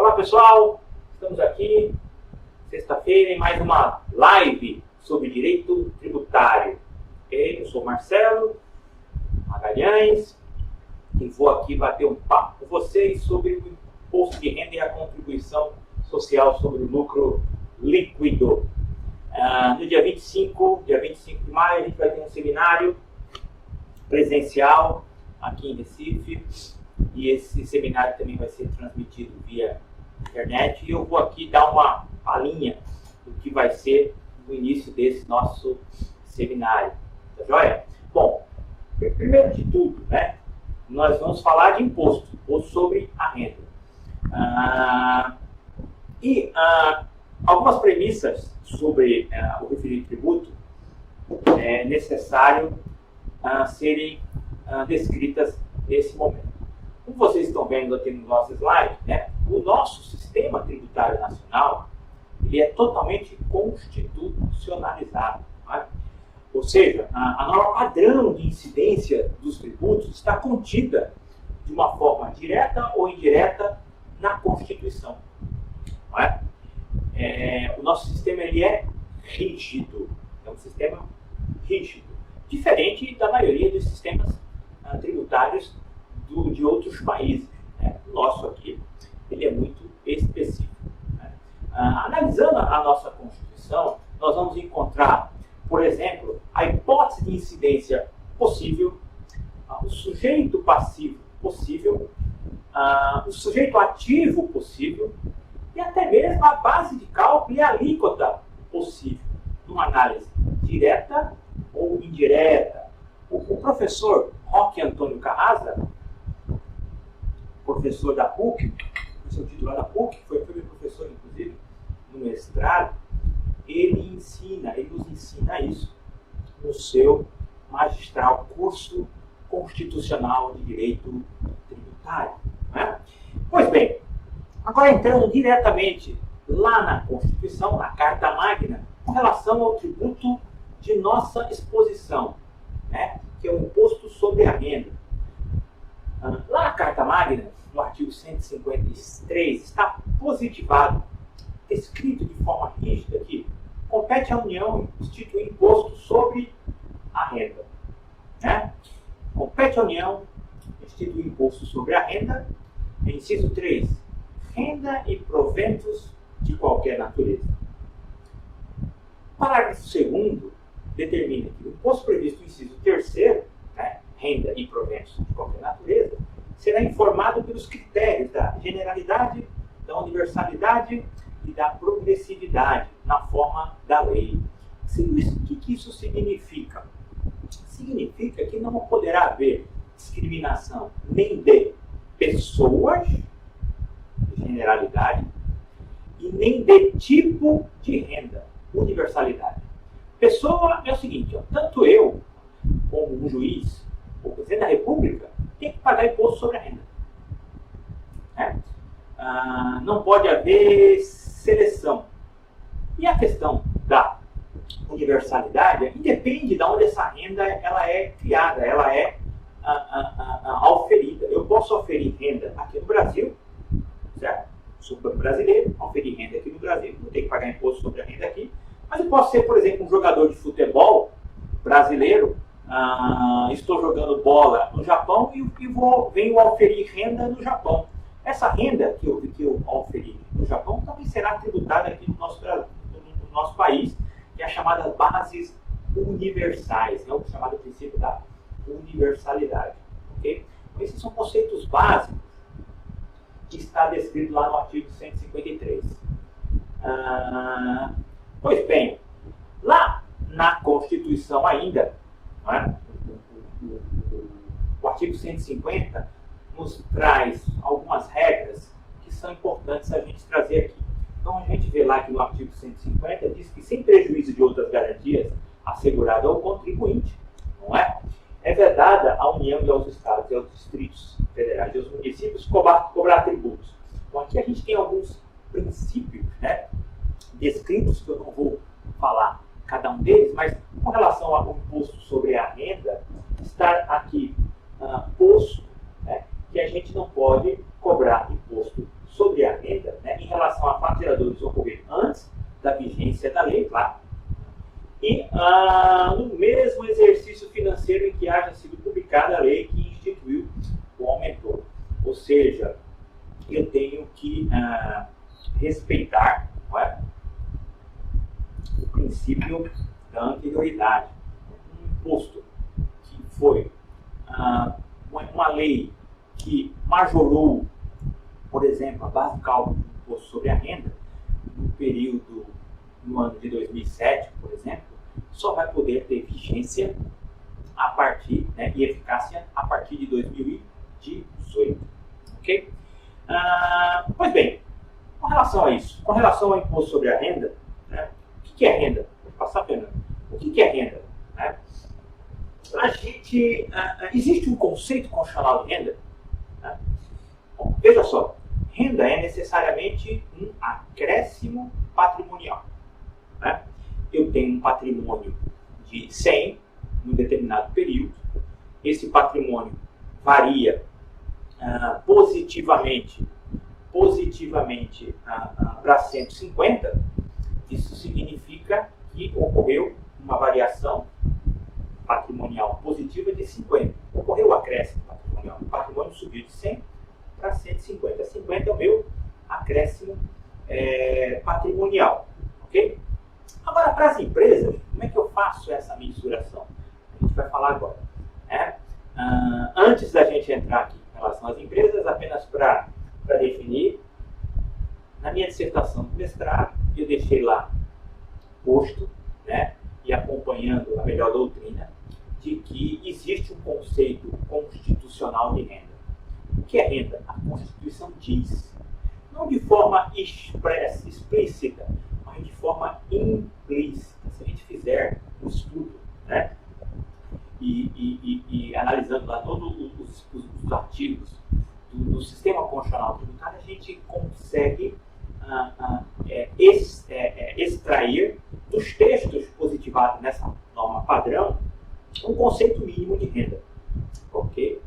Olá pessoal, estamos aqui sexta-feira em mais uma live sobre direito tributário. Eu sou Marcelo Magalhães e vou aqui bater um papo com vocês sobre o imposto de renda e a contribuição social sobre o lucro líquido. No dia 25 de maio a gente vai ter um seminário presencial aqui em Recife e esse seminário também vai ser transmitido via internet e eu vou aqui dar uma palhinha do que vai ser o início desse nosso seminário, tá joia? Bom, primeiro de tudo, né, nós vamos falar de imposto sobre a renda. Algumas premissas sobre o referido tributo é necessário serem descritas nesse momento. Como vocês estão vendo aqui no nosso slide, né, o nosso sistema tributário nacional ele é totalmente constitucionalizado. Tá? Ou seja, a norma padrão de incidência dos tributos está contida de uma forma direta ou indireta na Constituição. Não é? O nosso sistema ele é rígido, é um sistema rígido, diferente da maioria dos sistemas tributários de outros países. Né? O nosso aqui ele é muito específico. Né? Analisando a nossa Constituição, nós vamos encontrar, por exemplo, a hipótese de incidência possível, o sujeito passivo possível, o sujeito ativo possível e até mesmo a base de cálculo e a alíquota possível, numa análise direta ou indireta. O professor Roque Antônio Carrasa, professor da PUC, professor titular da PUC, foi meu professor, inclusive, no mestrado, ele nos ensina isso no seu magistral curso constitucional de direito tributário. Né? Pois bem, agora entrando diretamente lá na Constituição, na Carta Magna, com relação ao tributo de nossa exposição, né, que é o imposto sobre a renda. Lá na Carta Magna, no artigo 153, está positivado, escrito de forma rígida que compete à União instituir imposto sobre a renda. Né? Compete à União instituir imposto sobre a renda, inciso 3, renda e proventos de qualquer natureza. Parágrafo 2º determina que o imposto previsto no inciso 3º, né, renda e proventos de qualquer natureza, será informado pelos critérios da generalidade, da universalidade e da progressividade na forma da lei. O que isso significa? Significa que não poderá haver discriminação nem de pessoas, generalidade, e nem de tipo de renda, universalidade. Pessoa é o seguinte, ó, tanto eu, como um juiz, ou o presidente da República, tem que pagar imposto sobre a renda. Né? Não pode haver seleção. E a questão da universalidade independe de onde essa renda ela é criada, ela é auferida. Eu posso auferir renda aqui no Brasil, certo? Sou brasileiro, auferir renda aqui no Brasil, não tenho que pagar imposto sobre a renda aqui, mas eu posso ser, por exemplo, um jogador de futebol brasileiro, estou jogando bola no Japão e venho auferir renda no Japão. Essa renda que eu auferi no Japão também será tributada aqui no nosso país, que é a chamada bases universais, né? O chamado princípio da universalidade. Okay? Então, esses são conceitos básicos que está descrito lá no artigo 153. Pois bem, lá na Constituição ainda, né, o artigo 150 nos traz algumas regras que são importantes a gente trazer aqui. Então a gente vê lá que no artigo 150 diz que sem prejuízo de outras garantias asseguradas ao contribuinte, não é? É vedada à União e aos Estados e aos distritos federais e aos municípios cobrar tributos. Então aqui a gente tem alguns princípios, né, descritos, que eu não vou falar cada um deles, mas com relação ao imposto sobre a renda, está aqui posto, né, que a gente não pode cobrar imposto sobre a renda relação a fatos geradores ocorrer antes da vigência da lei, claro, e no mesmo exercício financeiro em que haja sido publicada a lei que instituiu o aumentor. Ou seja, eu tenho que respeitar, não é, o princípio da anterioridade. Um imposto que foi uma lei que majorou, por exemplo, a base de cálculo do imposto sobre a renda, no ano de 2007, por exemplo, só vai poder ter vigência a partir, né, e eficácia a partir de 2018. Ok? Pois bem, com relação a isso, com relação ao imposto sobre a renda, né, o que é renda? Vou passar a pena. O que é renda? Né? Existe um conceito constitucional de renda? Né? Bom, veja só, renda é necessariamente um acréscimo patrimonial. Né? Eu tenho um patrimônio de 100 num determinado período. Esse patrimônio varia positivamente para 150. Isso significa que ocorreu uma variação patrimonial positiva de 50. Ocorreu o acréscimo patrimonial. O patrimônio subiu de 100 para 150. 50 é o meu acréscimo patrimonial. Ok? Agora, para as empresas, como é que eu faço essa mensuração? A gente vai falar agora. Né? Antes da gente entrar aqui em relação às empresas, apenas para definir, na minha dissertação de mestrado, eu deixei lá posto, né, e acompanhando a melhor doutrina, de que existe um conceito constitucional de renda. O que é renda? A Constituição diz, não de forma explícita, mas de forma implícita. Se a gente fizer um estudo, né, e analisando lá todos os artigos do sistema constitucional tributário, a gente consegue extrair dos textos positivados nessa norma padrão um conceito mínimo de renda. Ok?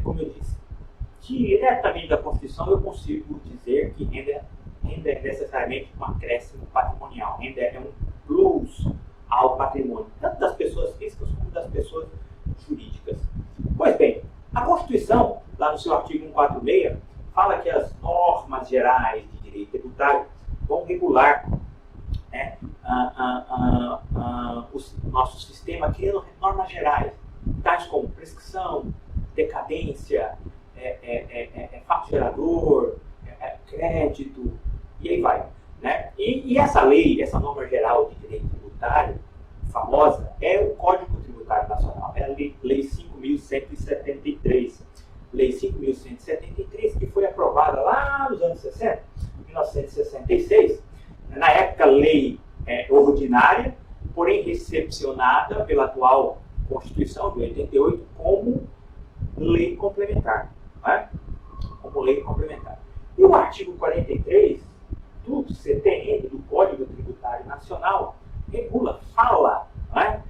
Como eu disse, diretamente da Constituição eu consigo dizer que renda é necessariamente um acréscimo patrimonial. Renda é um plus ao patrimônio, tanto das pessoas físicas como das pessoas jurídicas. Pois bem, a Constituição, lá no seu artigo 146, fala que as normas gerais de direito tributário vão regular, né, o nosso sistema, criando normas gerais, tais como prescrição, decadência, fato gerador, crédito, e aí vai. Né? E essa lei, essa norma geral de direito tributário, famosa, é o Código Tributário Nacional, é a Lei 5.173. Lei 5.173, que foi aprovada lá nos anos 60, 1966, na época lei ordinária, porém recepcionada pela atual Constituição de 88 como lei complementar. Não é? Como lei complementar. E o artigo 43 do CTN, do Código Tributário Nacional, regula, fala, não é?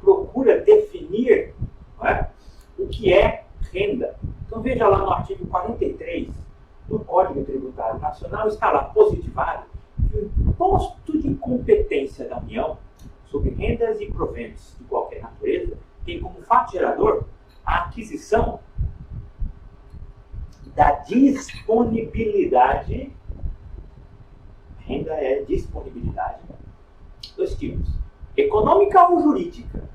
Procura definir, não é? O que é renda. Então veja lá no artigo 43 do Código Tributário Nacional, está lá positivado que o imposto de competência da União sobre rendas e proventos de qualquer natureza tem como fato gerador a aquisição da disponibilidade. Renda é disponibilidade, dois tipos, econômica ou jurídica.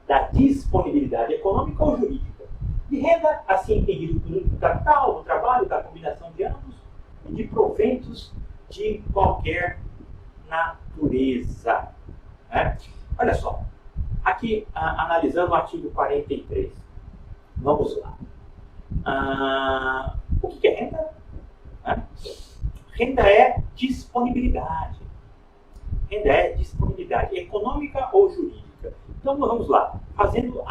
Da disponibilidade econômica ou jurídica. De renda, assim entendido do capital, do trabalho, da combinação de ambos, e de proventos de qualquer natureza. Né? Olha só, aqui analisando o artigo 43, vamos lá. O que é renda? Renda é disponibilidade. Renda é disponibilidade econômica ou jurídica. Então vamos lá, fazendo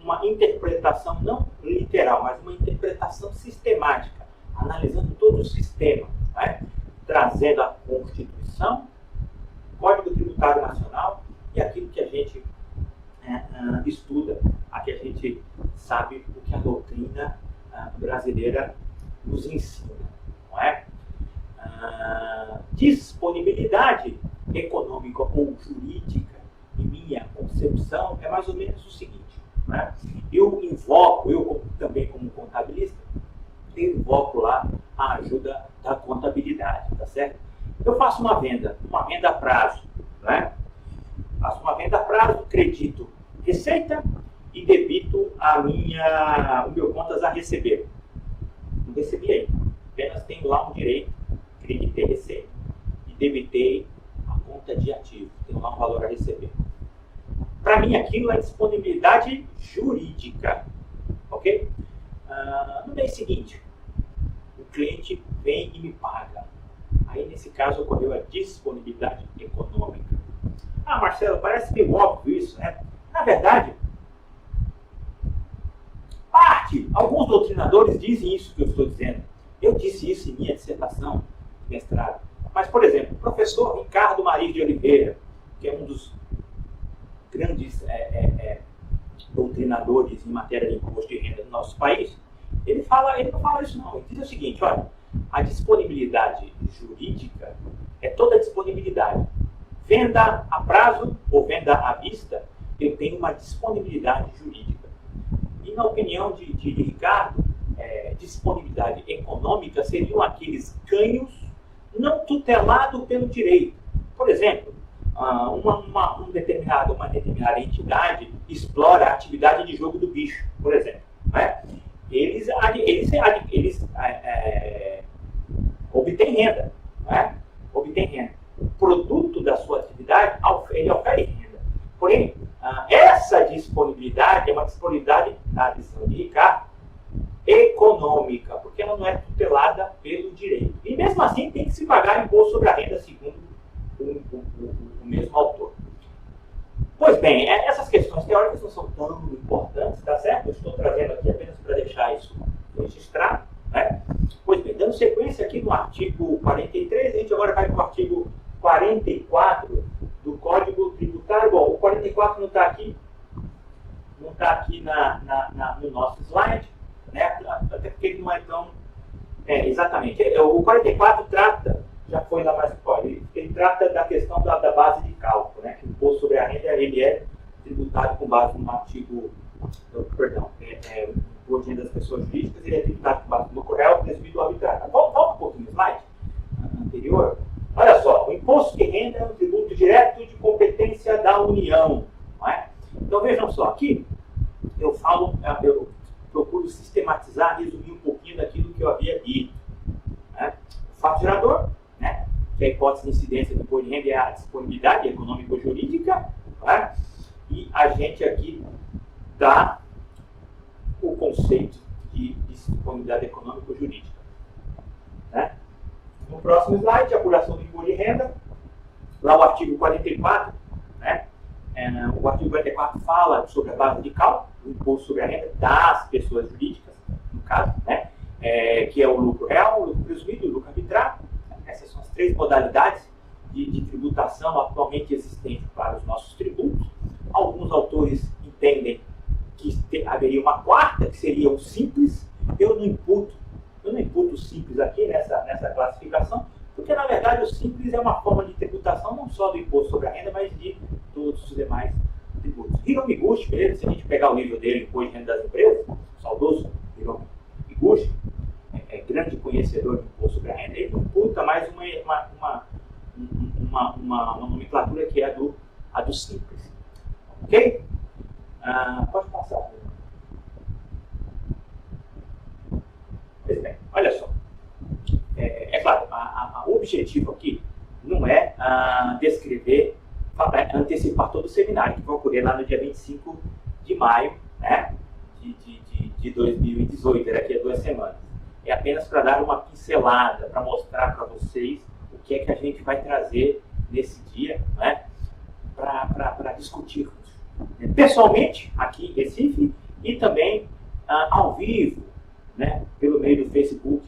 uma interpretação não literal, mas uma interpretação sistemática, analisando todo o sistema, né? Trazendo a Constituição, Código Tributário Nacional e aquilo que a gente estuda, aqui a gente sabe o que a doutrina brasileira nos ensina, não é? disponibilidade econômica ou jurídica, em minha concepção, é mais ou menos o seguinte, né? Eu também como contabilista, eu invoco lá a ajuda da contabilidade, tá certo? Eu faço uma venda a prazo, né? Faço uma venda a prazo, credito receita e debito o meu contas a receber. Não recebi ainda, apenas tenho lá um direito, creditei receita e debitei a conta de ativo, tenho lá um valor a receber. Para mim aquilo é disponibilidade jurídica, ok? No mês seguinte, o cliente vem e me paga. Aí nesse caso ocorreu a disponibilidade econômica. Ah, Marcelo, parece meio óbvio isso, né? Na verdade, alguns doutrinadores dizem isso que eu estou dizendo. Eu disse isso em minha dissertação de mestrado. Mas, por exemplo, o professor Ricardo Maria de Oliveira, que é um dos grandes doutrinadores em matéria de imposto de renda do nosso país, ele não fala isso não. Ele diz o seguinte, olha, a disponibilidade jurídica é toda a disponibilidade. Venda a prazo ou venda à vista, eu tenho uma disponibilidade jurídica. E na opinião de Ricardo, disponibilidade econômica seriam aqueles ganhos não tutelados pelo direito. Por exemplo, uma determinada entidade explora a atividade de jogo do bicho, por exemplo. Né? Eles obtêm renda. Né? Obtêm renda. O produto da sua atividade, ele ofere renda. Porém, essa disponibilidade é uma disponibilidade, na visão de Ricardo, econômica, porque ela não é tutelada pelo direito. E mesmo assim tem que se pagar imposto sobre a renda, segundo o mesmo autor. Pois bem, essas questões teóricas não são tão importantes, tá certo? Eu estou trazendo aqui apenas para deixar isso registrado. Né? Pois bem, dando sequência aqui no artigo 43, a gente agora vai para o artigo 44 do Código Tributário. Bom, o 44 não está aqui no nosso slide, né? Até porque ele não é tão... exatamente. O 44 trata, já foi lá mais fora, ele trata da questão da base de cálculo, né? Que o imposto sobre a renda ele é tributado com base no artigo... Perdão, o imposto de renda das pessoas jurídicas ele é tributado com base no lucro real, presumido do arbitrário. Volta um pouquinho no slide anterior. Olha só, o imposto de renda é um tributo direto de competência da União. Não é? Então vejam só, aqui eu procuro sistematizar, resumir um pouquinho daquilo que eu havia dito. Né? O fato gerador, né? Que é a hipótese de incidência do imposto de renda é a disponibilidade econômico-jurídica. Né? E a gente aqui dá o conceito de disponibilidade econômico-jurídica. Né? No próximo slide, apuração do imposto de renda, lá o artigo 44, né? O artigo 44 fala sobre a base de cálculo do imposto sobre a renda das pessoas jurídicas, no caso, né? Que é o lucro real, o lucro presumido e o lucro arbitrário. Essas são as três modalidades de tributação atualmente existentes para os nossos tributos. Alguns autores entendem que haveria uma quarta, que seria o simples. Eu não imputo o simples aqui nessa classificação, porque na verdade o simples é uma forma de tributação não só do imposto sobre a renda, mas de todos os demais tributos. Hiromi Iguchi, se a gente pegar o livro dele, Imposto de Renda das Empresas, o saudoso Hiromi Iguchi, grande conhecedor do imposto sobre a renda, ele imputa mais uma nomenclatura que é a do simples. Ok? Pode passar. Pois bem, olha só. É claro, o objetivo aqui não é antecipar todo o seminário que vai ocorrer lá no dia 25 de maio, né, de 2018, daqui a 2 semanas. É apenas para dar uma pincelada, para mostrar para vocês o que é que a gente vai trazer nesse dia, né, para discutirmos. Pessoalmente, aqui em Recife, e também ao vivo, né, pelo meio do Facebook,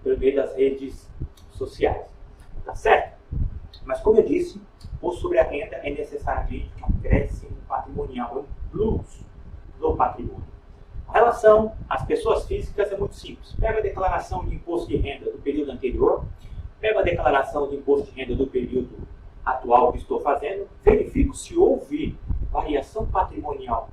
pelo meio das redes sociais. Tá certo? Mas como eu disse, o sobre a renda é necessariamente um acréscimo patrimonial, um plus do patrimônio. A relação às pessoas físicas é muito simples. Pega a declaração de imposto de renda do período anterior, pego a declaração de imposto de renda do período atual que estou fazendo, verifico se houve variação patrimonial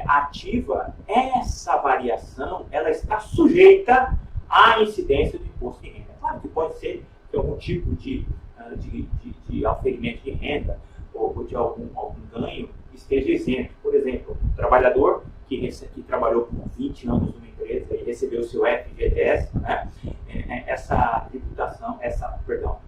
ativa, essa variação ela está sujeita à incidência do imposto de renda. Claro que pode ser que algum tipo de aferimento de renda ou de algum ganho esteja isento. Por exemplo, um trabalhador que trabalhou por 20 anos numa empresa e recebeu o seu FGTS, né? Essa tributação,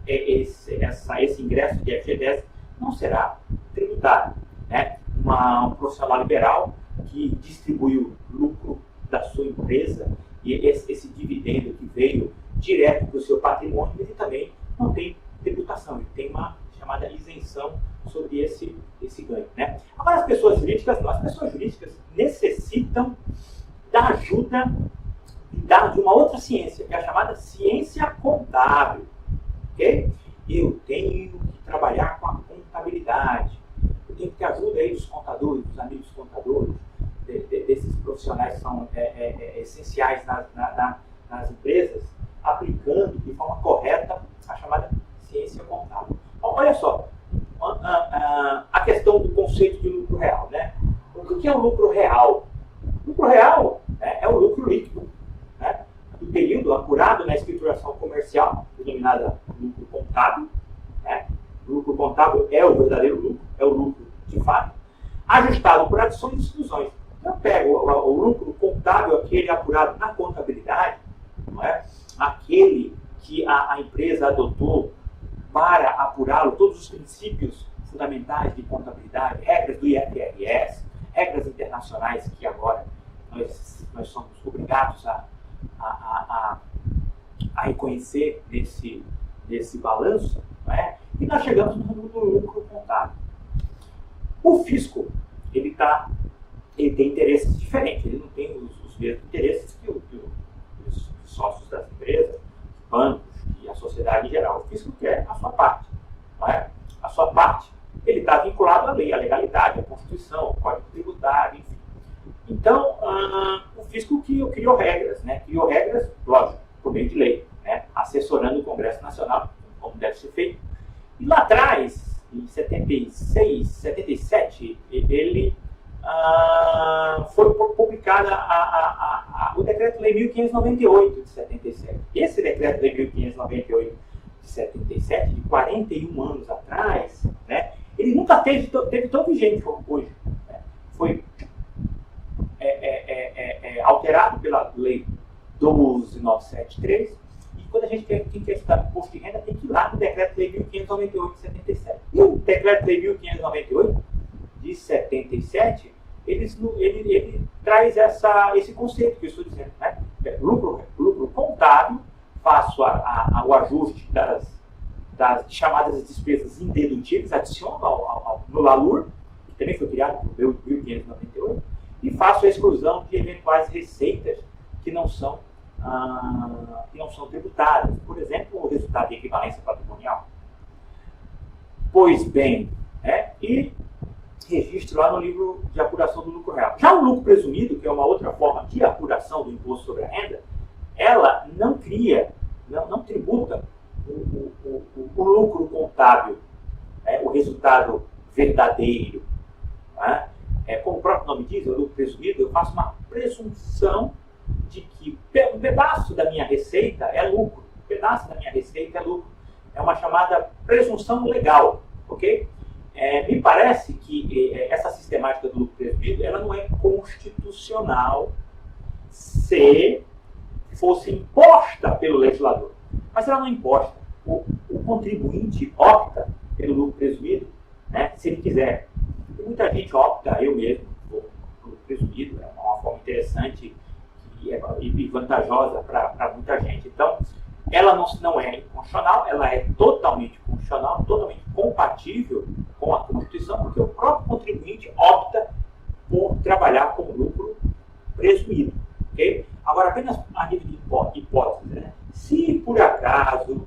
esse ingresso de FGTS não será tributado, né? Um profissional liberal que distribuiu lucro da sua empresa e esse dividendo que veio direto para o seu patrimônio, ele também não tem tributação, ele tem uma chamada isenção sobre esse ganho, né? Agora, as pessoas jurídicas necessitam da ajuda de uma outra ciência, que é a chamada ciência contábil, ok? Eu tenho que trabalhar com a contabilidade, eu tenho que ter ajuda aí dos contadores, dos amigos contadores, desses profissionais que são essenciais nas empresas, aplicando de forma correta a chamada ciência contábil. Olha só, a questão do conceito de lucro real, né? O que é o lucro real? O lucro real é o lucro líquido, né, do período apurado na escrituração comercial, denominada lucro contábil, né? O lucro contábil é o verdadeiro lucro, é o lucro de fato, ajustado por adições e exclusões. Então, eu pego o lucro contábil, aquele apurado na contabilidade, não é? Aquele que a empresa adotou para apurá-lo, todos os princípios fundamentais de contabilidade, regras do IFRS, regras internacionais que agora nós somos obrigados a reconhecer nesse balanço, né? E nós chegamos no lucro contábil. O fisco, ele tem interesses diferentes, ele não tem os mesmos interesses que os sócios das empresas, bancos e a sociedade em geral. O fisco quer a sua parte, não é? A sua parte, ele está vinculado à lei, à legalidade, à Constituição, ao Código Tributário, enfim. Então, o fisco criou regras, né? Criou regras, lógico, por meio de lei, né? Assessorando o Congresso Nacional, como deve ser feito. E lá atrás, em 76, 77, ele foi publicado o Decreto-Lei 1598 de 77. Esse Decreto-Lei 1598 de 77, de 41 anos atrás, né, ele nunca teve tão vigente como hoje. Né? Foi alterado pela Lei 12973, e quando a gente quer estudar imposto de renda, tem que ir lá no Decreto-Lei 1598 de 77. E o Decreto-Lei 1598 de 77, ele traz esse conceito que eu estou dizendo, né? Lucro contábil, faço o ajuste das chamadas despesas indedutíveis, adiciono no LALUR, que também foi criado por 1598, e faço a exclusão de eventuais receitas que não são tributadas. Por exemplo, o resultado de equivalência patrimonial. Pois bem, e registro lá no livro de apuração do lucro real. Já o lucro presumido, que é uma outra forma de apuração do imposto sobre a renda, ela não tributa o lucro contábil, o resultado verdadeiro. Né? Como o próprio nome diz, o lucro presumido, eu faço uma presunção de que um pedaço da minha receita é lucro. Um pedaço da minha receita é lucro. É uma chamada presunção legal, ok? Me parece que essa sistemática do lucro presumido, ela não é constitucional se fosse imposta pelo legislador. Mas ela não é imposta. O contribuinte opta pelo lucro presumido, né, se ele quiser. E muita gente opta, eu mesmo, pelo lucro presumido. É uma forma interessante e vantajosa para muita gente. Então, ela não é inconstitucional, ela é totalmente constitucional, totalmente compatível com a Constituição, porque o próprio contribuinte opta por trabalhar com lucro presumido. Okay? Agora, apenas a nível de hipótese, né? Se por acaso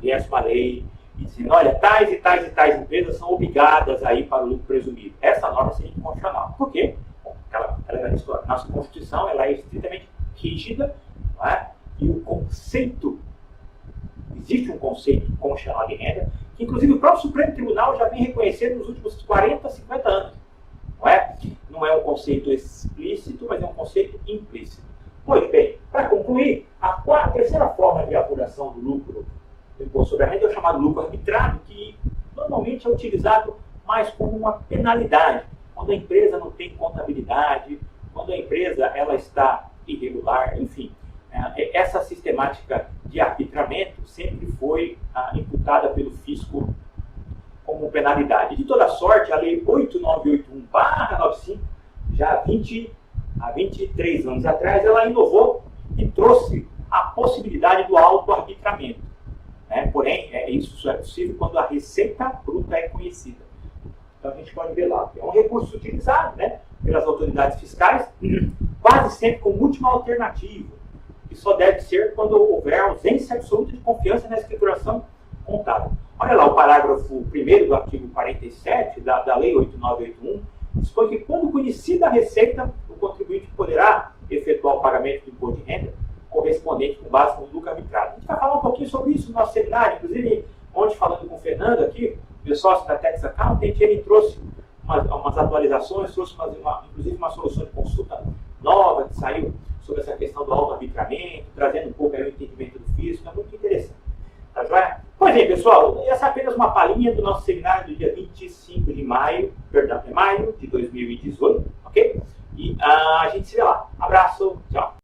viesse uma lei dizendo, olha, tais e tais e tais empresas são obrigadas a ir para o lucro presumido, essa norma seria inconstitucional. Por quê? Bom, aquela velha história. Nossa Constituição ela é estritamente rígida, não é? E o conceito existe um conceito constitucional de renda, que inclusive o próprio Supremo Tribunal já vem reconhecendo nos últimos 40, 50 anos. Não é? Não é um conceito explícito, mas é um conceito implícito. Pois bem, para concluir, a terceira forma de apuração do lucro do imposto sobre a renda é o chamado lucro arbitrado, que normalmente é utilizado mais como uma penalidade, quando a empresa não tem contabilidade, quando a empresa ela está irregular, enfim. Essa sistemática de arbitramento sempre foi imputada pelo fisco como penalidade. De toda sorte, a Lei 8981/95, já há 23 anos atrás, ela inovou e trouxe a possibilidade do autoarbitramento. Porém, isso só é possível quando a receita bruta é conhecida. Então a gente pode ver lá, é um recurso utilizado, né, pelas autoridades fiscais, quase sempre como última alternativa, que só deve ser quando houver ausência absoluta de confiança na escrituração contábil. Olha lá o parágrafo 1º do artigo 47 da Lei 8981, dispõe que quando conhecida a receita, o contribuinte poderá efetuar o pagamento do imposto de renda correspondente com base no lucro arbitrado. A gente vai falar um pouquinho sobre isso no nosso seminário, inclusive ontem falando com o Fernando aqui, meu sócio da Tax Accountant, ele trouxe umas atualizações, trouxe inclusive uma solução de consulta nova que saiu sobre essa questão do auto-arbitramento, trazendo um pouco aí o entendimento do fisco, é muito interessante. Tá joia? Pois bem, pessoal, essa é apenas uma palhinha do nosso seminário do dia 25 de maio, de 2018, ok? E a gente se vê lá. Abraço, tchau.